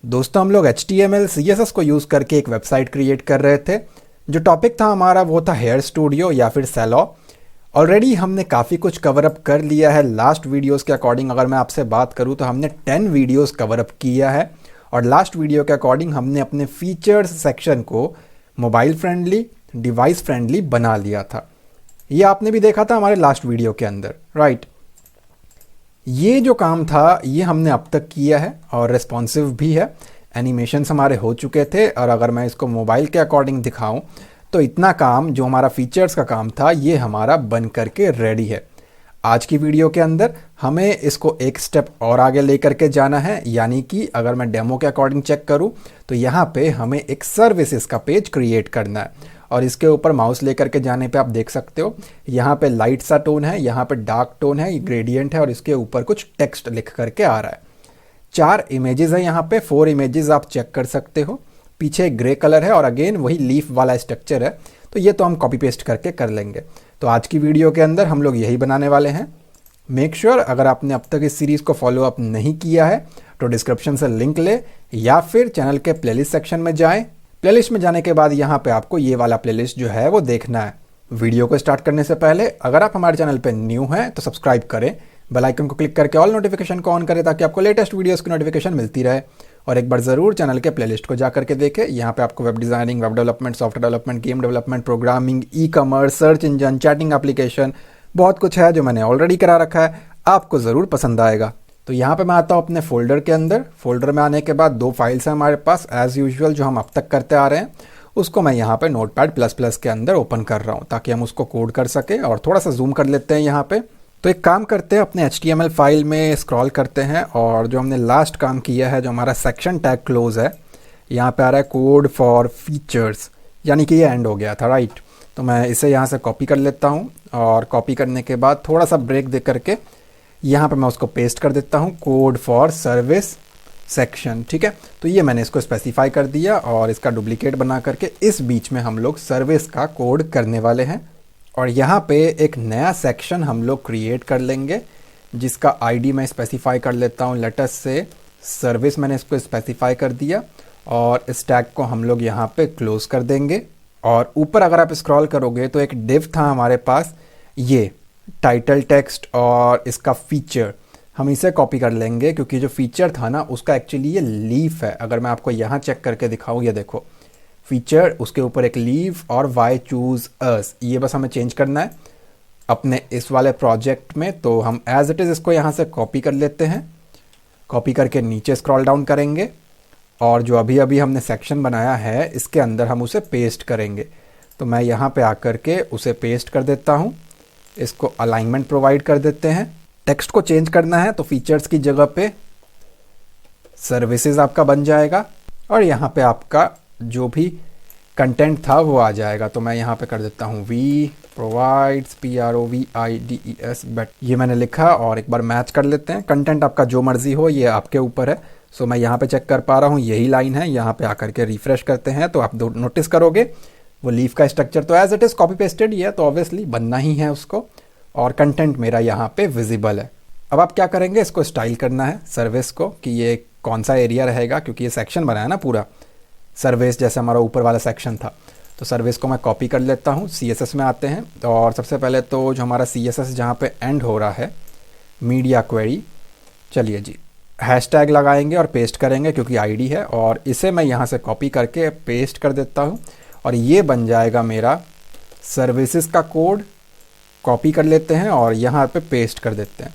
दोस्तों हम लोग HTML CSS को यूज़ करके एक वेबसाइट क्रिएट कर रहे थे। जो टॉपिक था हमारा वो था हेयर स्टूडियो या फिर सेलो। ऑलरेडी हमने काफ़ी कुछ कवर अप कर लिया है। लास्ट वीडियोस के अकॉर्डिंग अगर मैं आपसे बात करूं तो हमने 10 वीडियोस कवर अप किया है और लास्ट वीडियो के अकॉर्डिंग हमने अपने फीचर्स सेक्शन को मोबाइल फ्रेंडली, डिवाइस फ्रेंडली बना लिया था। ये आपने भी देखा था हमारे लास्ट वीडियो के अंदर, राइट। ये जो काम था ये हमने अब तक किया है और रिस्पॉन्सिव भी है। एनिमेशंस हमारे हो चुके थे और अगर मैं इसको मोबाइल के अकॉर्डिंग दिखाऊं तो इतना काम जो हमारा फीचर्स का काम था ये हमारा बन करके रेडी है। आज की वीडियो के अंदर हमें इसको एक स्टेप और आगे लेकर के जाना है, यानी कि अगर मैं डेमो के अकॉर्डिंग चेक करूं तो यहाँ पे हमें एक सर्विसेज का पेज क्रिएट करना है और इसके ऊपर माउस लेकर के जाने पे आप देख सकते हो यहाँ पे लाइट सा टोन है, यहाँ पे डार्क टोन है, ग्रेडियंट है और इसके ऊपर कुछ टेक्स्ट लिख करके आ रहा है। 4 इमेजेस है यहाँ पे, 4 इमेजेस आप चेक कर सकते हो। पीछे ग्रे कलर है और अगेन वही लीफ वाला स्ट्रक्चर है, तो ये तो हम कॉपी पेस्ट करके कर लेंगे। तो आज की वीडियो के अंदर हम लोग यही बनाने वाले हैं। मेक श्योर अगर आपने अब तक इस सीरीज़ को फॉलो अप नहीं किया है तो डिस्क्रिप्शन से लिंक ले या फिर चैनल के प्लेलिस्ट सेक्शन में जाएं। प्लेलिस्ट में जाने के बाद यहाँ पे आपको ये वाला प्लेलिस्ट जो है वो देखना है। वीडियो को स्टार्ट करने से पहले अगर आप हमारे चैनल पे न्यू हैं तो सब्सक्राइब करें, बेल आइकन को क्लिक करके ऑल नोटिफिकेशन को ऑन करें ताकि आपको लेटेस्ट वीडियोस की नोटिफिकेशन मिलती रहे। और एक बार ज़रूर चैनल के प्लेलिस्ट को जा करके देखें। यहाँ पे आपको web designing, web development, software development, game development, programming, e-commerce, search engine, chatting application, बहुत कुछ है जो मैंने ऑलरेडी करा रखा है, आपको ज़रूर पसंद आएगा। तो यहाँ पे मैं आता हूँ अपने फोल्डर के अंदर। फोल्डर में आने के बाद 2 फाइल्स हैं हमारे पास एज़ यूजुअल जो हम अब तक करते आ रहे हैं। उसको मैं यहाँ पे Notepad++ के अंदर ओपन कर रहा हूँ ताकि हम उसको कोड कर सकें। और थोड़ा सा जूम कर लेते हैं यहाँ पे। तो एक काम करते हैं, अपने HTML फाइल में स्क्रॉल करते हैं और जो हमने लास्ट काम किया है, जो हमारा सेक्शन टैग क्लोज है, यहाँ पे आ रहा है कोड फॉर फीचर्स, यानी कि ये एंड हो गया था, राइट। तो मैं इसे यहाँ से कॉपी कर लेता हूँ और कॉपी करने के बाद थोड़ा सा ब्रेक दे करके यहाँ पे मैं उसको पेस्ट कर देता हूँ, कोड फॉर सर्विस सेक्शन, ठीक है। तो ये मैंने इसको स्पेसिफाई कर दिया और इसका डुप्लीकेट बना करके इस बीच में हम लोग सर्विस का कोड करने वाले हैं। और यहाँ पे एक नया सेक्शन हम लोग क्रिएट कर लेंगे जिसका आईडी मैं स्पेसिफाई कर लेता हूँ लेटस से सर्विस। मैंने इसको स्पेसिफाई कर दिया और इस टैग को हम लोग यहाँ पे क्लोज कर देंगे। और ऊपर अगर आप स्क्रॉल करोगे तो एक डिव था हमारे पास, ये टाइटल टेक्स्ट और इसका फीचर, हम इसे कॉपी कर लेंगे क्योंकि जो फीचर था ना उसका एक्चुअली ये लीफ है। अगर मैं आपको यहाँ चेक करके दिखाऊँ, ये देखो फीचर, उसके ऊपर एक लीफ और वाई चूज अस, ये बस हमें चेंज करना है अपने इस वाले प्रोजेक्ट में। तो हम एज इट इज़ इसको यहाँ से कॉपी कर लेते हैं। कॉपी करके नीचे स्क्रॉल डाउन करेंगे और जो अभी अभी हमने सेक्शन बनाया है इसके अंदर हम उसे पेस्ट करेंगे। तो मैं यहाँ पे आकर के उसे पेस्ट कर देता हूँ। इसको अलाइनमेंट प्रोवाइड कर देते हैं। टेक्स्ट को चेंज करना है तो फीचर्स की जगह पे सर्विसेज आपका बन जाएगा और यहाँ पे आपका जो भी कंटेंट था वो आ जाएगा। तो मैं यहाँ पे कर देता हूँ वी प्रोवाइड्स PROVIDES बट ये मैंने लिखा और एक बार मैच कर लेते हैं। कंटेंट आपका जो मर्जी हो, ये आपके ऊपर है। सो मैं यहाँ पे चेक कर पा रहा हूँ यही लाइन है। यहाँ पे आकर के रिफ्रेश करते हैं तो आप नोटिस करोगे वो लीफ का स्ट्रक्चर तो as it is copy pasted ही है, तो ऑब्वियसली बनना ही है उसको। और कंटेंट मेरा यहाँ पे विजिबल है। अब आप क्या करेंगे, इसको स्टाइल करना है सर्विस को कि ये कौन सा एरिया रहेगा, क्योंकि ये सेक्शन बना है ना पूरा सर्विस जैसे हमारा ऊपर वाला सेक्शन था। तो सर्विस को मैं कॉपी कर लेता हूँ। CSS में आते हैं और सबसे पहले तो जो हमारा CSS जहाँ पे एंड हो रहा है मीडिया क्वेरी, चलिए जी हैशटैग लगाएंगे और पेस्ट करेंगे क्योंकि आईडी है। और इसे मैं यहाँ से कॉपी करके पेस्ट कर देता हूँ और ये बन जाएगा मेरा सर्विसेज का कोड। कॉपी कर लेते हैं और यहाँ पे पेस्ट कर देते हैं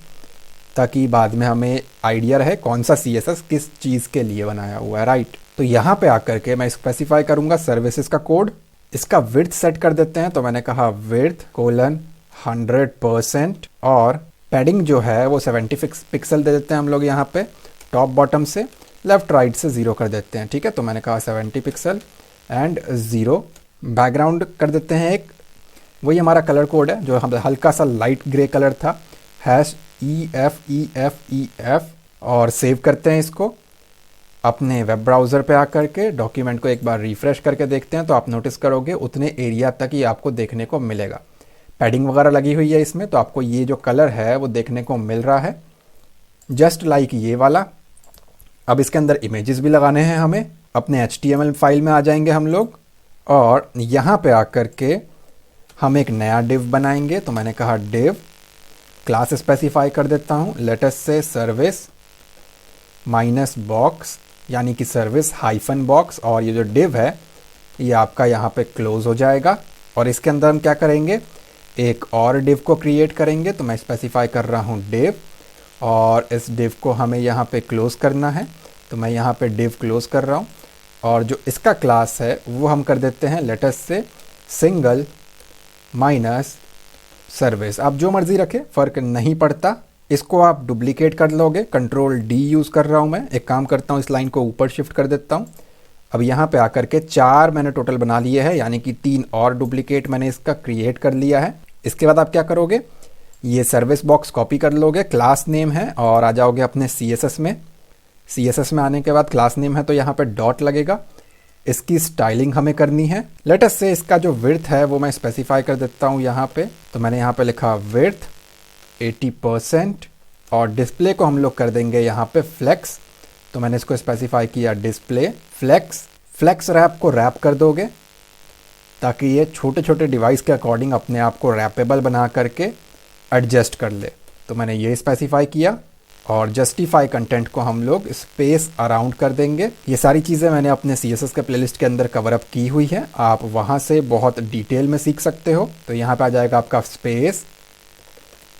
ताकि बाद में हमें आइडिया रहे कौन सा CSS किस चीज़ के लिए बनाया हुआ है, राइट। तो यहाँ पे आकर के मैं स्पेसिफाई करूँगा सर्विसेज का कोड। इसका विड्थ सेट कर देते हैं, तो मैंने कहा विड्थ 100% और पैडिंग जो है वो 76 पिक्सल दे देते हैं हम लोग यहाँ पे। टॉप बॉटम से लेफ्ट राइट से 0 कर देते हैं, ठीक है। तो मैंने कहा 70 पिक्सल एंड 0। बैकग्राउंड कर देते हैं एक, वही हमारा कलर कोड है जो हम हल्का सा लाइट ग्रे कलर था, #EFEFEF। और सेव करते हैं इसको अपने वेब ब्राउज़र पे आकर के। डॉक्यूमेंट को एक बार रिफ्रेश करके देखते हैं तो आप नोटिस करोगे उतने एरिया तक ही आपको देखने को मिलेगा। पैडिंग वगैरह लगी हुई है इसमें, तो आपको ये जो कलर है वो देखने को मिल रहा है, जस्ट लाइक ये वाला। अब इसके अंदर इमेजेस भी लगाने हैं हमें। अपने HTML फाइल में आ जाएंगे हम लोग और यहाँ पे आकर के हम एक नया डिव बनाएंगे। तो मैंने कहा डिव, क्लास स्पेसिफाई कर देता हूँ, लेट अस से सर्विस माइनस बॉक्स, यानी कि सर्विस हाइफन बॉक्स, और ये जो डिव है ये आपका यहाँ पे क्लोज हो जाएगा। और इसके अंदर हम क्या करेंगे, एक और डिव को क्रिएट करेंगे। तो मैं स्पेसिफाई कर रहा हूँ डिव, और इस डिव को हमें यहाँ पे क्लोज करना है। तो मैं यहाँ पे डिव क्लोज कर रहा हूँ, और जो इसका क्लास है वो हम कर देते हैं लेट अस से सिंगल माइनस सर्विस। आप जो मर्ज़ी रखें, फ़र्क नहीं पड़ता। इसको आप डुप्लीकेट कर लोगे, कंट्रोल D यूज़ कर रहा हूँ मैं। एक काम करता हूँ, इस लाइन को ऊपर शिफ्ट कर देता हूँ। अब यहाँ पे आकर के 4 मैंने टोटल बना लिए हैं, यानी कि 3 और डुप्लीकेट मैंने इसका क्रिएट कर लिया है। इसके बाद आप क्या करोगे, ये सर्विस बॉक्स कॉपी कर लोगे, क्लास नेम है, और आ जाओगे अपने CSS में। CSS में आने के बाद क्लास नेम है तो यहाँ पे डॉट लगेगा। इसकी स्टाइलिंग हमें करनी है। लेट अस से इसका जो विड्थ है वो मैं स्पेसिफाई कर देता हूँ यहाँ पे। तो मैंने यहाँ पे लिखा विड्थ 80%, और डिस्प्ले को हम लोग कर देंगे यहाँ पे फ्लेक्स। तो मैंने इसको स्पेसिफाई किया डिस्प्ले फ्लेक्स। फ्लेक्स रैप को रैप कर दोगे ताकि ये छोटे छोटे डिवाइस के अकॉर्डिंग अपने आप को रैपेबल बना करके एडजस्ट कर ले। तो मैंने ये स्पेसिफाई किया, और जस्टिफाई कंटेंट को हम लोग स्पेस अराउंड कर देंगे। ये सारी चीज़ें मैंने अपने CSS के प्लेलिस्ट के अंदर कवर अप की हुई है, आप वहाँ से बहुत डिटेल में सीख सकते हो। तो यहाँ पे आ जाएगा आपका स्पेस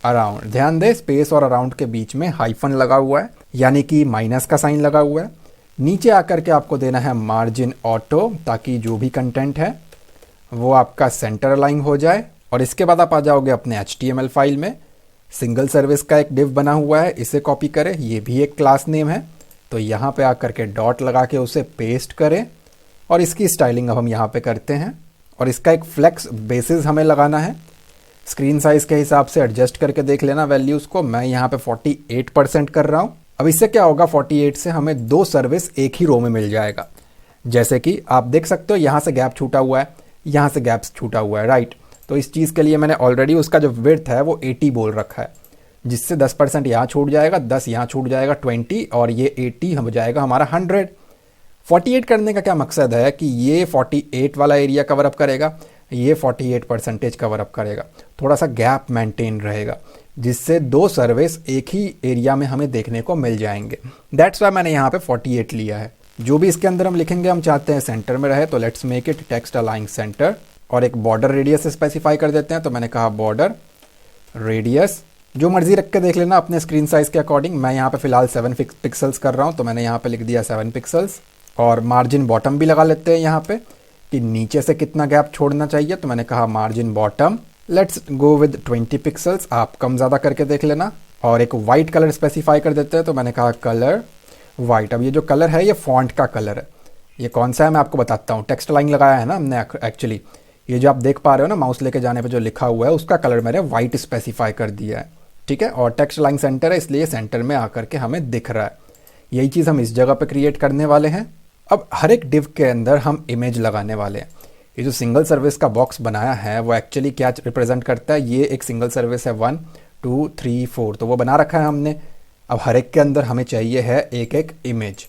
अराउंड। ध्यान दें, स्पेस और अराउंड के बीच में हाइफन लगा हुआ है, यानी कि माइनस का साइन लगा हुआ है। नीचे आकर के आपको देना है मार्जिन ऑटो, ताकि जो भी कंटेंट है वो आपका सेंटर अलाइन हो जाए। और इसके बाद आप आ जाओगे अपने HTML फाइल में। सिंगल सर्विस का एक डिव बना हुआ है, इसे कॉपी करें, ये भी एक क्लास नेम है। तो यहाँ पे आकर के डॉट लगा के उसे पेस्ट करें, और इसकी स्टाइलिंग अब हम यहाँ पे करते हैं। और इसका एक फ्लेक्स बेसिस हमें लगाना है। स्क्रीन साइज के हिसाब से एडजस्ट करके देख लेना वैल्यूज़ को। मैं यहाँ पे 48% कर रहा हूँ। अब इससे क्या होगा, 48 से हमें 2 सर्विस एक ही रो में मिल जाएगा। जैसे कि आप देख सकते हो यहाँ से गैप छूटा हुआ है, यहाँ से गैप छूटा हुआ है, राइट। तो इस चीज़ के लिए मैंने ऑलरेडी उसका जो विड्थ है वो 80 बोल रखा है, जिससे 10% यहाँ छूट जाएगा, 10 यहाँ छूट जाएगा 20, और ये 80 हो जाएगा हमारा 100। 48 करने का क्या मकसद है कि ये 48 वाला एरिया कवर अप करेगा, ये 48% कवर अप करेगा। थोड़ा सा गैप मेंटेन रहेगा, जिससे 2 सर्विस एक ही एरिया में हमें देखने को मिल जाएंगे। दैट्स वाई मैंने यहाँ पे 48 लिया है। जो भी इसके अंदर हम लिखेंगे हम चाहते हैं सेंटर में रहे, तो let's make it text align centre. और एक बॉर्डर रेडियस स्पेसिफाई कर देते हैं। तो मैंने कहा बॉर्डर रेडियस, जो मर्जी रख के देख लेना अपने स्क्रीन साइज के अकॉर्डिंग। मैं यहाँ पे फिलहाल 7 पिक्सल्स कर रहा हूँ, तो मैंने यहाँ पे लिख दिया 7 पिक्सल्स। और मार्जिन बॉटम भी लगा लेते हैं यहाँ पे कि नीचे से कितना गैप छोड़ना चाहिए। तो मैंने कहा margin bottom let's go with 20 pixels, आप कम ज़्यादा करके देख लेना। और एक वाइट कलर स्पेसिफाई कर देते हैं। तो मैंने कहा कलर वाइट। अब ये जो कलर है ये फॉन्ट का कलर है। ये कौन सा है मैं आपको बताता हूँ। टेक्स्ट लाइन लगाया है ना हमने एक्चुअली, ये जो आप देख पा रहे हो ना माउस लेके जाने पे जो लिखा हुआ है उसका कलर मैंने वाइट स्पेसिफाई कर दिया है, ठीक है। और टेक्स्ट लाइन सेंटर है, इसलिए सेंटर में आकर के हमें दिख रहा है। यही चीज़ हम इस जगह पे क्रिएट करने वाले हैं। अब हर एक डिव के अंदर हम इमेज लगाने वाले हैं। ये जो सिंगल सर्विस का बॉक्स बनाया है वो एक्चुअली क्या रिप्रेजेंट करता है, ये एक सिंगल सर्विस है 1 2 3 4, तो वो बना रखा है हमने। अब हर एक के अंदर हमें चाहिए है एक एक इमेज,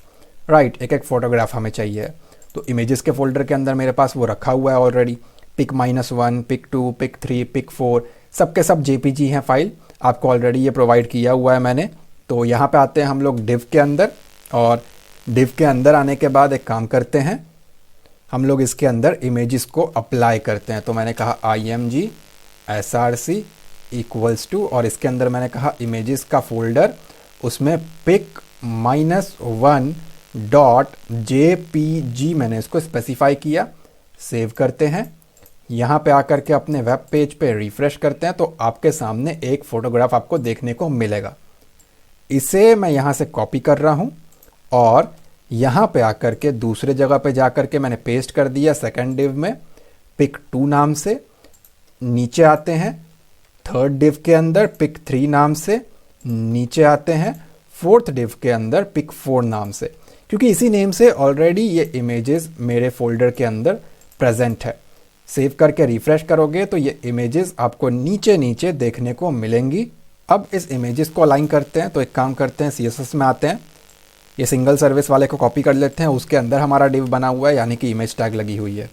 राइट, एक एक फोटोग्राफ हमें चाहिए। तो इमेजेस के फोल्डर के अंदर मेरे पास वो रखा हुआ है already, pick -1, pick 2, pick 3, pick 4, सबके सब JPG हैं फाइल। आपको ऑलरेडी ये प्रोवाइड किया हुआ है मैंने। तो यहाँ पे आते हैं हम लोग डिव के अंदर, और डिव के अंदर आने के बाद एक काम करते हैं, हम लोग इसके अंदर इमेजेस को अप्लाई करते हैं। तो मैंने कहा img src इक्वल्स टू, और इसके अंदर मैंने कहा इमेजेस का फोल्डर, उसमें पिक -1 .jpg मैंने इसको स्पेसिफाई किया। सेव करते हैं। यहाँ पे आकर के अपने वेब पेज पे रिफ्रेश करते हैं तो आपके सामने एक फ़ोटोग्राफ आपको देखने को मिलेगा। इसे मैं यहाँ से कॉपी कर रहा हूँ, और यहाँ पे आकर के दूसरे जगह पे जाकर के मैंने पेस्ट कर दिया सेकंड डिव में पिक 2 नाम से। नीचे आते हैं थर्ड डिव के अंदर पिक 3 नाम से, नीचे आते हैं फोर्थ डिव के अंदर पिक 4 नाम से, क्योंकि इसी नेम से ऑलरेडी ये इमेजेस मेरे फोल्डर के अंदर प्रेजेंट है। सेव करके रिफ्रेश करोगे तो ये इमेजेस आपको नीचे नीचे देखने को मिलेंगी। अब इस इमेजेस को अलाइन करते हैं। तो एक काम करते हैं, CSS में आते हैं, ये सिंगल सर्विस वाले को कॉपी कर लेते हैं, उसके अंदर हमारा डिव बना हुआ है यानी कि इमेज टैग लगी हुई है।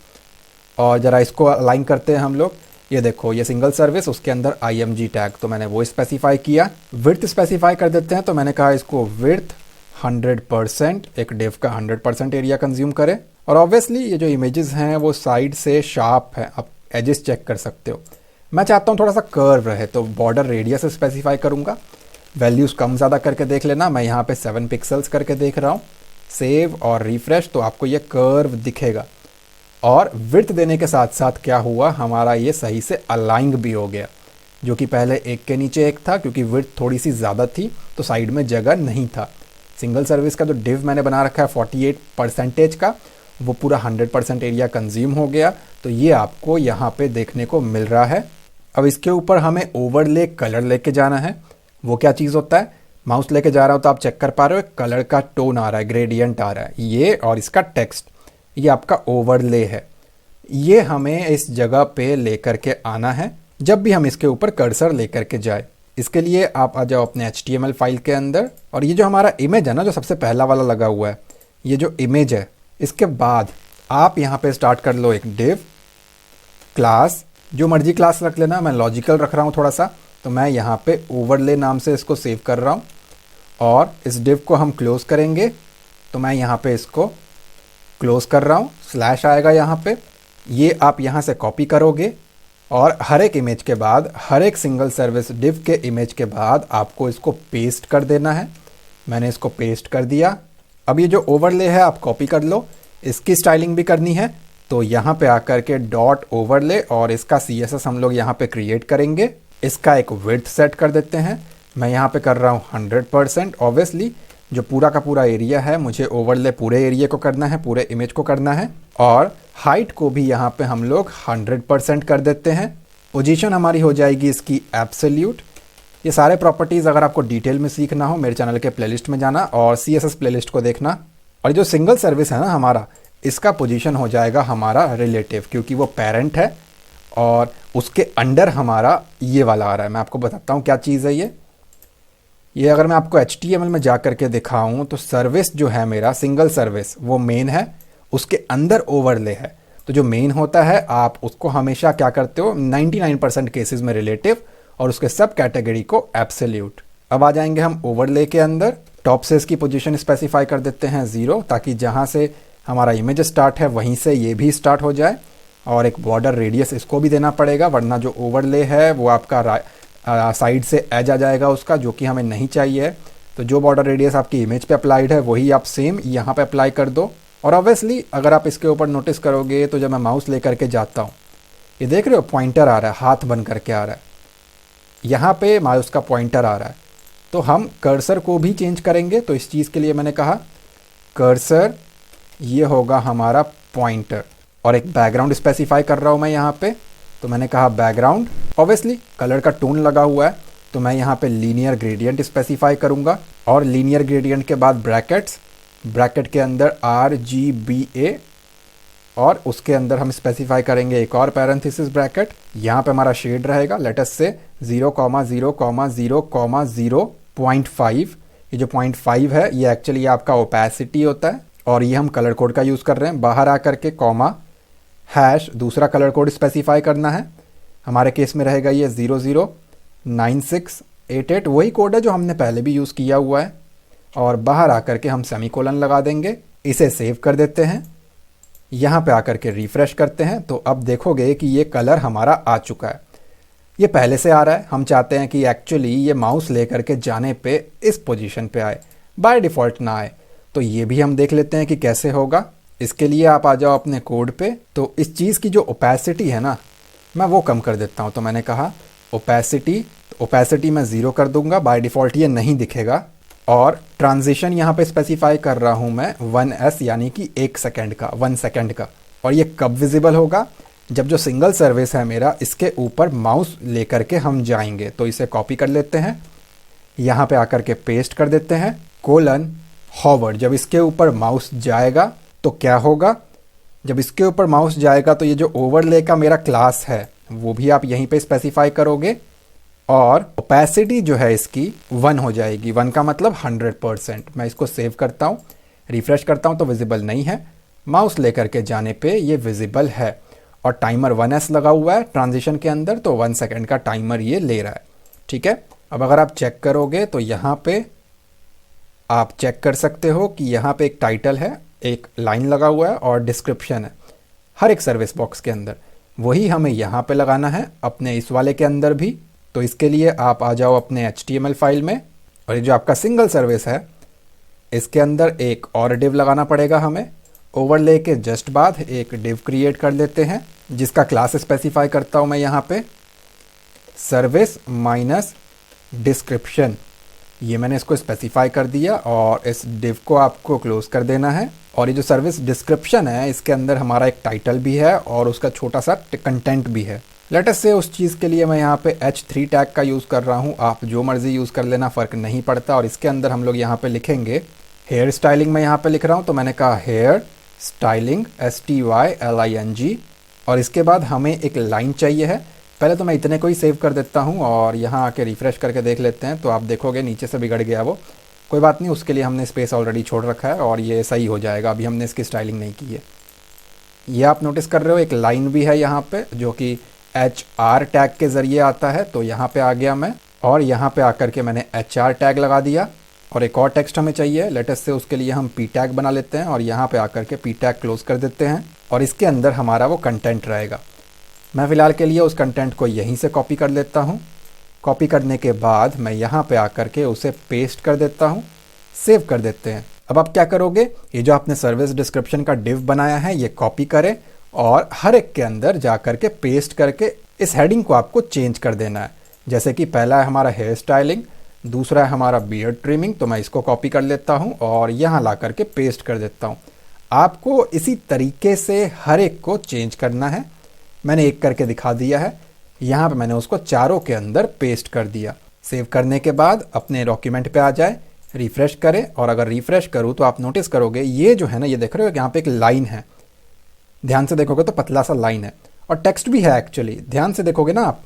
और ज़रा इसको अलाइन करते हैं हम लोग। ये देखो ये सिंगल सर्विस, उसके अंदर IMG टैग, तो मैंने वो स्पेसिफाई किया। विड्थ स्पेसिफाई कर देते हैं, तो मैंने कहा इसको विड्थ 100%, एक डिव का 100% एरिया कंज्यूम करे। और ऑब्वियसली ये जो इमेजेस हैं वो साइड से शार्प है, आप एजेस चेक कर सकते हो। मैं चाहता हूँ थोड़ा सा कर्व रहे, तो बॉर्डर रेडियस स्पेसिफाई करूँगा। वैल्यूज़ कम ज़्यादा करके देख लेना, मैं यहाँ पे 7 पिक्सल्स करके देख रहा हूँ। सेव और रिफ्रेश, तो आपको ये कर्व दिखेगा। और विड्थ देने के साथ साथ क्या हुआ, हमारा ये सही से अलाइंग भी हो गया, जो कि पहले एक के नीचे एक था, क्योंकि विड्थ थोड़ी सी ज़्यादा थी तो साइड में जगह नहीं था। सिंगल सर्विस का जो डिव मैंने बना रखा है 48% का, वो पूरा 100% एरिया कंज्यूम हो गया। तो ये आपको यहाँ पे देखने को मिल रहा है। अब इसके ऊपर हमें ओवरले कलर लेके जाना है। वो क्या चीज़ होता है, माउस लेके जा रहा हो तो आप चेक कर पा रहे हो, कलर का टोन आ रहा है, ग्रेडियंट आ रहा है ये, और इसका टेक्स्ट, ये आपका ओवरले है। ये हमें इस जगह पे लेकर के आना है जब भी हम इसके ऊपर कर्सर लेकर के जाए। इसके लिए आप आ जाओ अपने HTML फाइल के अंदर, और ये जो हमारा इमेज है ना, जो सबसे पहला वाला लगा हुआ है, ये जो इमेज है, इसके बाद आप यहाँ पे स्टार्ट कर लो एक डिव क्लास, जो मर्जी क्लास रख लेना। मैं लॉजिकल रख रहा हूँ थोड़ा सा, तो मैं यहाँ पे ओवरले नाम से इसको सेव कर रहा हूँ। और इस डिव को हम क्लोज करेंगे, तो मैं यहाँ पे इसको क्लोज कर रहा हूँ, स्लैश आएगा यहाँ पे। ये आप यहाँ से कॉपी करोगे और हर एक इमेज के बाद, हर एक सिंगल सर्विस डिव के इमेज के बाद आपको इसको पेस्ट कर देना है। मैंने इसको पेस्ट कर दिया। अब ये जो ओवरले है आप कॉपी कर लो, इसकी स्टाइलिंग भी करनी है, तो यहाँ पे आकर के डॉट ओवरले, और इसका CSS हम लोग यहाँ पे क्रिएट करेंगे। इसका एक विड्थ सेट कर देते हैं, मैं यहाँ पे कर रहा हूँ 100%। ऑब्वियसली जो पूरा का पूरा एरिया है, मुझे ओवरले पूरे एरिया को करना है, पूरे इमेज को करना है। और हाइट को भी यहाँ पे हम लोग 100% कर देते हैं। पोजीशन हमारी हो जाएगी इसकी एब्सोल्यूट। ये सारे प्रॉपर्टीज़ अगर आपको डिटेल में सीखना हो, मेरे चैनल के प्लेलिस्ट में जाना और CSS प्लेलिस्ट को देखना। और जो सिंगल सर्विस है ना हमारा, इसका पोजीशन हो जाएगा हमारा रिलेटिव, क्योंकि वो पेरेंट है और उसके अंडर हमारा ये वाला आ रहा है। मैं आपको बताता हूँ क्या चीज़ है ये अगर मैं आपको HTML में जा करके दिखाऊँ, तो सर्विस जो है मेरा सिंगल सर्विस, वो मेन है, उसके अंदर ओवरले है। तो जो मेन होता है आप उसको हमेशा क्या करते हो, 99% केसेस में रिलेटिव, और उसके सब कैटेगरी को एब्सोल्यूट। अब आ जाएंगे हम ओवरले के अंदर। टॉप से इसकी पोजीशन स्पेसिफाई कर देते हैं 0, ताकि जहाँ से हमारा इमेज स्टार्ट है वहीं से ये भी स्टार्ट हो जाए। और एक बॉर्डर रेडियस इसको भी देना पड़ेगा, वरना जो ओवरले है वो आपका साइड से एज आ जाएगा उसका, जो कि हमें नहीं चाहिए। तो जो बॉर्डर रेडियस आपकी इमेज पे अप्लाइड है वही आप सेम यहाँ पे अप्लाई कर दो। और ऑब्वियसली अगर आप इसके ऊपर नोटिस करोगे, तो जब मैं माउस लेकर के जाता हूँ, ये देख रहे हो पॉइंटर आ रहा है, हाथ बन करके आ रहा है, यहाँ पे माउस का पॉइंटर आ रहा है। तो हम कर्सर को भी चेंज करेंगे, तो इस चीज़ के लिए मैंने कहा कर्सर, ये होगा हमारा पॉइंटर। और एक बैकग्राउंड स्पेसिफाई कर रहा हूँ मैं यहाँ पे, तो मैंने कहा बैकग्राउंड। ऑब्वियसली कलर का टोन लगा हुआ है, तो मैं यहाँ पे लीनियर ग्रेडियंट स्पेसिफाई करूँगा। और लीनियर ग्रेडियंट के बाद ब्रैकेट्स, ब्रैकेट के अंदर RGBA, और उसके अंदर हम स्पेसिफाई करेंगे एक और पैरेंथेसिस ब्रैकेट। यहाँ पे हमारा शेड रहेगा, लेट अस से 0,0,0.5। ये जो 0.5 है ये एक्चुअली आपका ओपेसिटी होता है, और ये हम कलर कोड का यूज़ कर रहे हैं। बाहर आकर के कॉमा हैश दूसरा कलर कोड स्पेसिफाई करना है। हमारे केस में रहेगा ये 009688, वही कोड है जो हमने पहले भी यूज़ किया हुआ है। और बाहर आकर के हम सेमीकोलन लगा देंगे। इसे सेव कर देते हैं, यहाँ पे आकर के रिफ्रेश करते हैं, तो अब देखोगे कि ये कलर हमारा आ चुका है। ये पहले से आ रहा है, हम चाहते हैं कि एक्चुअली ये माउस लेकर के जाने पे इस पोजीशन पे आए, बाय डिफ़ॉल्ट ना आए। तो ये भी हम देख लेते हैं कि कैसे होगा। इसके लिए आप आ जाओ अपने कोड पे। तो इस चीज़ की जो ओपेसिटी है ना, मैं वो कम कर देता हूँ। तो मैंने कहा ओपेसिटी मैं 0 कर दूंगा, बाय डिफ़ॉल्ट ये नहीं दिखेगा। और ट्रांजिशन यहाँ पे स्पेसिफाई कर रहा हूँ मैं 1s, यानी कि 1 सेकेंड का, 1 सेकेंड का। और ये कब विजिबल होगा, जब जो सिंगल सर्विस है मेरा, इसके ऊपर माउस लेकर के हम जाएंगे। तो इसे कॉपी कर लेते हैं, यहाँ पे आकर के पेस्ट कर देते हैं, कोलन हॉवर्ड। जब इसके ऊपर माउस जाएगा तो क्या होगा, जब इसके ऊपर माउस जाएगा तो ये जो ओवरले का मेरा क्लास है वो भी आप यहीं पे स्पेसिफाई करोगे। और ओपेसिटी जो है इसकी 1 हो जाएगी। 1 का मतलब 100%। मैं इसको सेव करता हूँ, रिफ्रेश करता हूँ तो विजिबल नहीं है, माउस लेकर के जाने पे ये विजिबल है। और टाइमर 1s लगा हुआ है ट्रांजिशन के अंदर, तो 1 सेकेंड का टाइमर ये ले रहा है। ठीक है, अब अगर आप चेक करोगे तो यहाँ पे आप चेक कर सकते हो कि यहाँ पे एक टाइटल है, एक लाइन लगा हुआ है और डिस्क्रिप्शन है हर एक सर्विस बॉक्स के अंदर। वही हमें यहाँ पे लगाना है अपने इस वाले के अंदर भी। तो इसके लिए आप आ जाओ अपने HTML फाइल में, और ये जो आपका सिंगल सर्विस है इसके अंदर एक और डिव लगाना पड़ेगा हमें। ओवरले के जस्ट बाद एक डिव क्रिएट कर लेते हैं, जिसका क्लास स्पेसिफाई करता हूँ मैं यहाँ पे सर्विस माइनस डिस्क्रिप्शन। ये मैंने इसको स्पेसिफाई कर दिया और इस डिव को आपको क्लोज कर देना है। और ये जो सर्विस डिस्क्रिप्शन है इसके अंदर हमारा एक टाइटल भी है और उसका छोटा सा कंटेंट भी है। लेटेस्ट से उस चीज़ के लिए मैं यहाँ पे H3 टैग का यूज़ कर रहा हूँ, आप जो मर्ज़ी यूज़ कर लेना, फ़र्क नहीं पड़ता। और इसके अंदर हम लोग यहाँ पे लिखेंगे हेयर स्टाइलिंग। मैं यहाँ पे लिख रहा हूँ तो मैंने कहा हेयर स्टाइलिंग STYLING। और इसके बाद हमें एक लाइन चाहिए है। पहले तो मैं इतने को ही सेव कर देता हूँ और यहाँ आके रिफ़्रेश करके देख लेते हैं तो आप देखोगे नीचे से बिगड़ गया वो। कोई बात नहीं, उसके लिए हमने स्पेस ऑलरेडी छोड़ रखा है और ये सही हो जाएगा। अभी हमने इसकी स्टाइलिंग नहीं की है। ये आप नोटिस कर रहे हो एक लाइन भी है यहाँ पे जो कि HR टैग के ज़रिए आता है। तो यहाँ पे आ गया मैं और यहाँ पे आकर के मैंने HR टैग लगा दिया। और एक और टेक्स्ट हमें चाहिए लेटेस्ट से, उसके लिए हम P टैग बना लेते हैं और यहाँ पे आकर के P टैग क्लोज कर देते हैं और इसके अंदर हमारा वो कंटेंट रहेगा। मैं फ़िलहाल के लिए उस कंटेंट को यहीं से कॉपी कर लेता हूँ। कॉपी करने के बाद मैं यहाँ पे आकर के उसे पेस्ट कर देता हूँ, सेव कर देते हैं। अब आप क्या करोगे, ये जो आपने सर्विस डिस्क्रिप्शन का डिव बनाया है ये कॉपी करें और हर एक के अंदर जा कर के पेस्ट करके इस हेडिंग को आपको चेंज कर देना है। जैसे कि पहला है हमारा हेयर स्टाइलिंग, दूसरा है हमारा बियर्ड ट्रिमिंग। तो मैं इसको कॉपी कर लेता हूँ और यहाँ ला करके पेस्ट कर देता हूँ। आपको इसी तरीके से हर एक को चेंज करना है। मैंने एक करके दिखा दिया है। यहाँ पे मैंने उसको चारों के अंदर पेस्ट कर दिया। सेव करने के बाद अपने डॉक्यूमेंट पे आ जाए, रिफ़्रेश करें और अगर रिफ़्रेश करूँ तो आप नोटिस करोगे ये जो है ना, ये देख रहे हो यहाँ पे एक लाइन है। ध्यान से देखोगे तो पतला सा लाइन है और टेक्स्ट भी है एक्चुअली। ध्यान से देखोगे ना आप,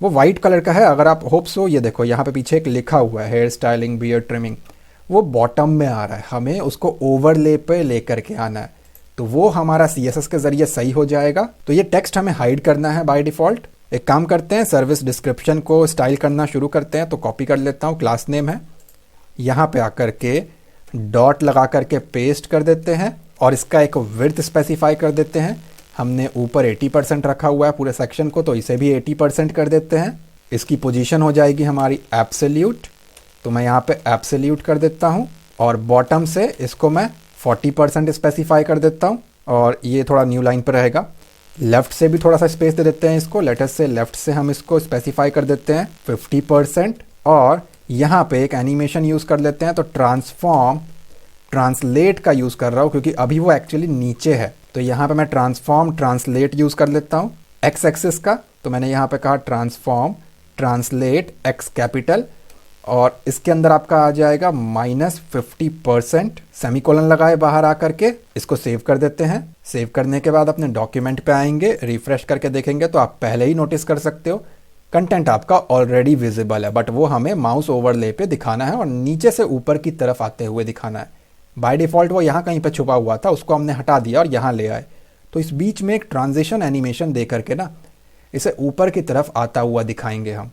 वो वाइट कलर का है। अगर आप होप सो, ये देखो यहाँ पे पीछे एक लिखा हुआ है हेयर स्टाइलिंग बियर्ड ट्रिमिंग, वो बॉटम में आ रहा है। हमें उसको ओवरले पे लेकर के आना है तो वो हमारा CSS के ज़रिए सही हो जाएगा। तो ये टेक्स्ट हमें हाइड करना है बाय डिफ़ॉल्ट। एक काम करते हैं, सर्विस डिस्क्रिप्शन को स्टाइल करना शुरू करते हैं। तो कॉपी कर लेता हूँ, क्लास नेम है, यहाँ पे आकर के डॉट लगा करके पेस्ट कर देते हैं और इसका एक विड्थ स्पेसिफाई कर देते हैं। हमने ऊपर 80% रखा हुआ है पूरे सेक्शन को, तो इसे भी 80% कर देते हैं। इसकी पोजीशन हो जाएगी हमारी एब्सोल्यूट, तो मैं यहाँ पे एब्सोल्यूट कर देता हूँ और बॉटम से इसको मैं 40% स्पेसिफाई कर देता हूँ और ये थोड़ा न्यू लाइन पर रहेगा। लेफ़्ट से भी थोड़ा सा स्पेस दे देते हैं इसको। लेटेस्ट से लेफ़्ट से हम इसको स्पेसिफाई कर देते हैं 50% और यहाँ पे एक एनिमेशन यूज़ कर लेते हैं। तो ट्रांसफॉर्म ट्रांसलेट का यूज़ कर रहा हूँ क्योंकि अभी वो एक्चुअली नीचे है। तो यहाँ पे मैं ट्रांसफॉर्म ट्रांसलेट यूज़ कर लेता हूँ एक्स एक्सिस का। तो मैंने यहाँ पे कहा ट्रांसफॉर्म ट्रांसलेट एक्स कैपिटल और इसके अंदर आपका आ जाएगा -50%। सेमीकोलन लगाए बाहर आकर के इसको सेव कर देते हैं। सेव करने के बाद अपने डॉक्यूमेंट पे आएंगे, रिफ्रेश करके देखेंगे तो आप पहले ही नोटिस कर सकते हो कंटेंट आपका ऑलरेडी विजिबल है, बट वो हमें माउस ओवरले पे दिखाना है और नीचे से ऊपर की तरफ आते हुए दिखाना है। बाय डिफ़ॉल्ट वो यहाँ कहीं पे छुपा हुआ था, उसको हमने हटा दिया और यहाँ ले आए। तो इस बीच में एक ट्रांजिशन एनिमेशन दे करके ना इसे ऊपर की तरफ आता हुआ दिखाएंगे हम।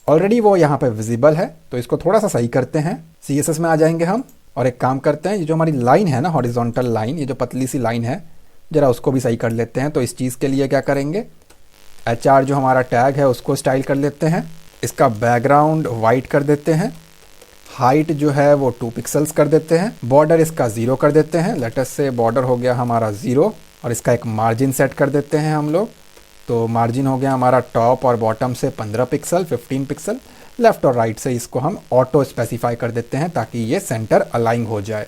ऑलरेडी वो यहाँ पे विजिबल है तो इसको थोड़ा सा सही करते हैं। CSS में आ जाएंगे हम और एक काम करते हैं, ये जो हमारी लाइन है ना हॉरिजॉन्टल लाइन, ये जो पतली सी लाइन है ज़रा उसको भी सही कर लेते हैं। तो इस चीज़ के लिए क्या करेंगे, HR जो हमारा टैग है उसको स्टाइल कर लेते हैं। इसका बैकग्राउंड वाइट कर देते हैं। हाइट जो है वो 2 पिक्सल्स कर देते हैं। बॉर्डर इसका 0 कर देते हैं। लेटेस्ट से बॉर्डर हो गया हमारा 0 और इसका एक मार्जिन सेट कर देते हैं हम लोग। तो मार्जिन हो गया हमारा टॉप और बॉटम से 15 पिक्सल, 15 पिक्सल। लेफ़्ट और राइट से इसको हम ऑटो स्पेसिफाई कर देते हैं ताकि ये सेंटर अलाइन हो जाए।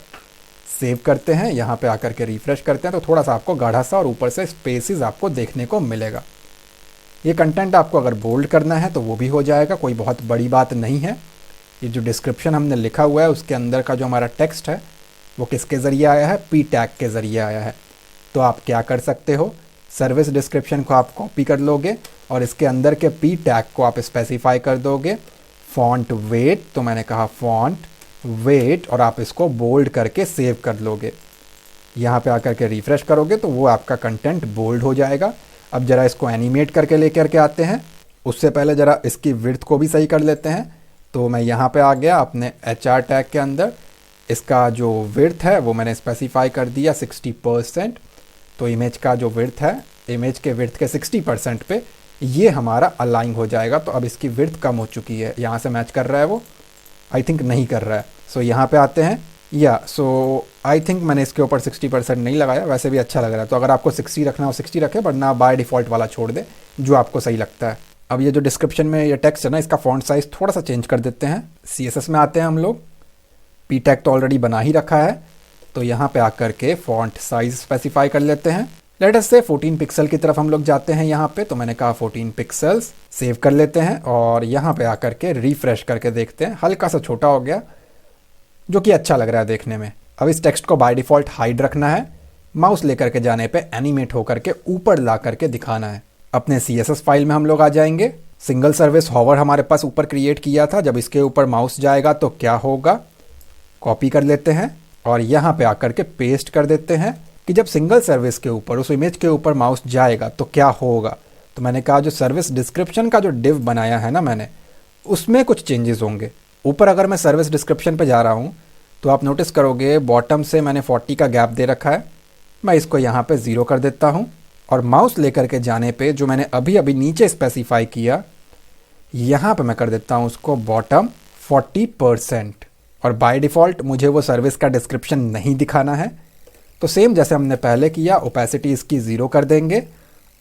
सेव करते हैं, यहाँ पे आकर के रिफ़्रेश करते हैं तो थोड़ा सा आपको गाढ़ा सा और ऊपर से स्पेसिस आपको देखने को मिलेगा। ये कंटेंट आपको अगर बोल्ड करना है तो वो भी हो जाएगा, कोई बहुत बड़ी बात नहीं है। ये जो डिस्क्रिप्शन हमने लिखा हुआ है उसके अंदर का जो हमारा टेक्स्ट है वो किसके ज़रिए आया है, P टैग के ज़रिए आया है। तो आप क्या कर सकते हो, सर्विस डिस्क्रिप्शन को आप कॉपी कर लोगे और इसके अंदर के पी टैग को आप स्पेसिफाई कर दोगे फॉन्ट वेट, तो मैंने कहा फॉन्ट वेट, और आप इसको बोल्ड करके सेव कर लोगे। यहाँ पे आकर के रिफ्रेश करोगे तो वो आपका कंटेंट बोल्ड हो जाएगा। अब ज़रा इसको एनिमेट करके लेकर के आते हैं। उससे पहले ज़रा इसकी विड्थ को भी सही कर लेते हैं। तो मैं यहाँ पे आ गया अपने HR टैग के अंदर, इसका जो विड्थ है वो मैंने स्पेसिफाई कर दिया 60%। तो इमेज का जो विड्थ है, इमेज के विड्थ के 60% पे ये हमारा अलाइन हो जाएगा। तो अब इसकी विड्थ कम हो चुकी है, यहाँ से मैच कर रहा है वो, आई थिंक नहीं कर रहा है। सो यहाँ पे आते हैं, सो आई थिंक मैंने इसके ऊपर 60% नहीं लगाया, वैसे भी अच्छा लग रहा है। तो अगर आपको 60 रखना हो 60 रखें, वरना बाय डिफ़ॉल्ट वाला छोड़ दे जो आपको सही लगता है। अब ये जो डिस्क्रिप्शन में ये टेक्स्ट है ना, इसका फॉन्ट साइज़ थोड़ा सा चेंज कर देते हैं। CSS में आते हैं हम लोग, पी टैग तो ऑलरेडी बना ही रखा है, तो यहाँ पे आकर के फॉन्ट साइज़ स्पेसिफाई कर लेते हैं। लेट अस से 14 पिक्सल की तरफ हम लोग जाते हैं यहाँ पे, तो मैंने कहा 14 पिक्सल्स, सेव कर लेते हैं और यहाँ पे आकर के रिफ्रेश करके देखते हैं। हल्का सा छोटा हो गया, जो कि अच्छा लग रहा है देखने में। अब इस टेक्स्ट को बाय डिफ़ॉल्ट हाइड रखना है, माउस लेकर के जाने पे एनिमेट होकर के ऊपर ला करके दिखाना है। अपने CSS फाइल में हम लोग आ जाएंगे। सिंगल सर्विस हॉवर हमारे पास ऊपर क्रिएट किया था, जब इसके ऊपर माउस जाएगा तो क्या होगा, कॉपी कर लेते हैं और यहाँ पे आकर के पेस्ट कर देते हैं कि जब सिंगल सर्विस के ऊपर उस इमेज के ऊपर माउस जाएगा तो क्या होगा। तो मैंने कहा जो सर्विस डिस्क्रिप्शन का जो डिव बनाया है ना मैंने, उसमें कुछ चेंजेस होंगे। ऊपर अगर मैं सर्विस डिस्क्रिप्शन पे जा रहा हूँ तो आप नोटिस करोगे बॉटम से मैंने 40 का गैप दे रखा है। मैं इसको यहाँ पे 0 कर देता हूँ और माउस लेकर के जाने पे जो मैंने अभी अभी नीचे स्पेसिफाई किया, यहाँ पे मैं कर देता हूँ उसको बॉटम 40%। और बाय डिफ़ॉल्ट मुझे वो सर्विस का डिस्क्रिप्शन नहीं दिखाना है, तो सेम जैसे हमने पहले किया, ओपेसिटी इसकी 0 कर देंगे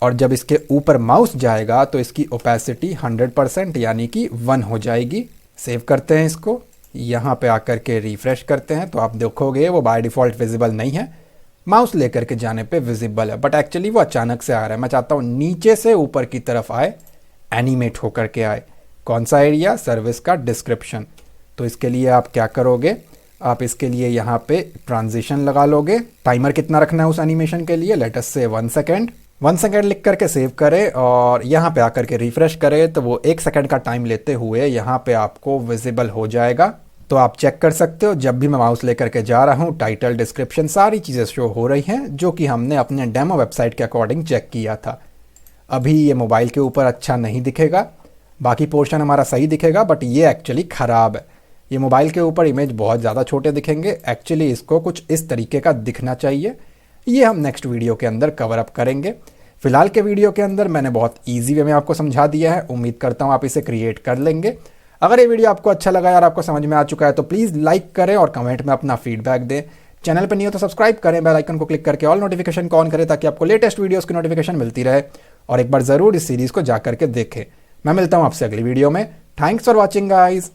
और जब इसके ऊपर माउस जाएगा तो इसकी ओपेसिटी 100% यानी कि 1 हो जाएगी। सेव करते हैं इसको, यहाँ पे आकर के रिफ्रेश करते हैं तो आप देखोगे वो बाय डिफ़ॉल्ट विजिबल नहीं है, माउस लेकर के जाने पे विजिबल है, बट एक्चुअली वो अचानक से आ रहा है। मैं चाहता हूँ नीचे से ऊपर की तरफ आए, एनिमेट होकर के आए। कौन सा एरिया, सर्विस का डिस्क्रिप्शन। तो इसके लिए आप क्या करोगे, आप इसके लिए यहाँ पे ट्रांजिशन लगा लोगे। टाइमर कितना रखना है उस एनिमेशन के लिए, लेट अस से 1 सेकेंड। 1 सेकेंड लिख करके सेव करें और यहाँ पे आकर के रिफ्रेश करें तो वो 1 सेकेंड का टाइम लेते हुए यहाँ पे आपको विजिबल हो जाएगा। तो आप चेक कर सकते हो, जब भी मैं माउस लेकर के जा रहा हूँ टाइटल, डिस्क्रिप्शन, सारी चीज़ें शो हो रही हैं, जो कि हमने अपने डेमो वेबसाइट के अकॉर्डिंग चेक किया था। अभी ये मोबाइल के ऊपर अच्छा नहीं दिखेगा, बाकी पोर्शन हमारा सही दिखेगा, बट ये एक्चुअली ख़राब है। ये मोबाइल के ऊपर इमेज बहुत ज़्यादा छोटे दिखेंगे, एक्चुअली इसको कुछ इस तरीके का दिखना चाहिए। ये हम नेक्स्ट वीडियो के अंदर कवर अप करेंगे। फिलहाल के वीडियो के अंदर मैंने बहुत ईजी वे में आपको समझा दिया है, उम्मीद करता हूँ आप इसे क्रिएट कर लेंगे। अगर ये वीडियो आपको अच्छा लगा और आपको समझ में आ चुका है तो प्लीज़ लाइक करें और कमेंट में अपना फीडबैक दें। चैनल पर नहीं हो तो सब्सक्राइब करें, बेल आइकन को क्लिक करके ऑल नोटिफिकेशन को ऑन करें ताकि आपको लेटेस्ट वीडियोज़ की नोटिफिकेशन मिलती रहे। और एक बार ज़रूर इस सीरीज़ को जा करके देखें। मैं मिलता हूँ आपसे अगली वीडियो में। Thanks for watching guys.